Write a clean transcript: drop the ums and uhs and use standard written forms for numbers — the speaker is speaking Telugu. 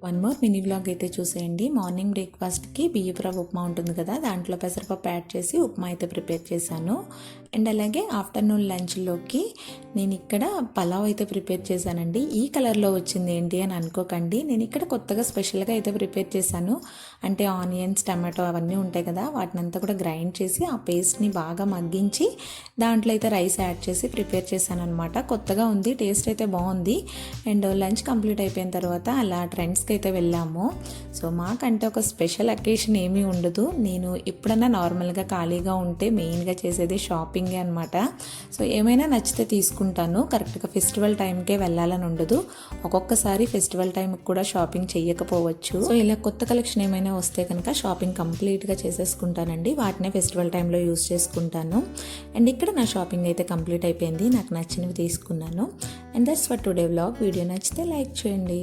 వన్ మోర్ మినీ వ్లాగ్ అయితే చూసేయండి. మార్నింగ్ బ్రేక్ఫాస్ట్కి బియ్యపు రవ్వ ఉప్మా ఉంటుంది కదా, దాంట్లో పెసరపప్పు యాడ్ చేసి ఉప్మా అయితే ప్రిపేర్ చేశాను. అండ్ అలాగే ఆఫ్టర్నూన్ లంచ్లోకి నేను ఇక్కడ పలావ్ అయితే ప్రిపేర్ చేశానండి. ఈ కలర్లో వచ్చింది ఏంటి అని అనుకోకండి, నేను ఇక్కడ కొత్తగా స్పెషల్గా అయితే ప్రిపేర్ చేశాను. అంటే ఆనియన్స్, టమాటో అవన్నీ ఉంటాయి కదా, వాటిని అంతా కూడా గ్రైండ్ చేసి ఆ పేస్ట్ని బాగా మగ్గించి దాంట్లో అయితే రైస్ యాడ్ చేసి ప్రిపేర్ చేశాను అనమాట. కొత్తగా ఉంది, టేస్ట్ అయితే బాగుంది. అండ్ లంచ్ కంప్లీట్ అయిపోయిన తర్వాత అలా ట్రెండ్స్కి అయితే వెళ్ళాము. సో మాకంటే ఒక స్పెషల్ అకేషన్ ఏమీ ఉండదు. నేను ఎప్పుడన్నా నార్మల్గా ఖాళీగా ఉంటే మెయిన్గా చేసేది షాపింగే అనమాట. సో ఏమైనా నచ్చితే తీసుకుంటాను. కరెక్ట్గా ఫెస్టివల్ టైంకే వెళ్ళాలని ఉండదు. ఒక్కొక్కసారి ఫెస్టివల్ టైంకి కూడా షాపింగ్ చేయకపోవచ్చు. సో ఇలా కొత్త కలెక్షన్ ఏమైనా వస్తే కనుక షాపింగ్ కంప్లీట్గా చేసేసుకుంటానండి. వాటినే ఫెస్టివల్ టైంలో యూస్ చేసుకుంటాను. అండ్ ఇక్కడ నా షాపింగ్ అయితే కంప్లీట్ అయిపోయింది. నాకు నచ్చినవి తీసుకున్నాను. And that's for today vlog. Video నచ్చితే లైక్ చేయండి.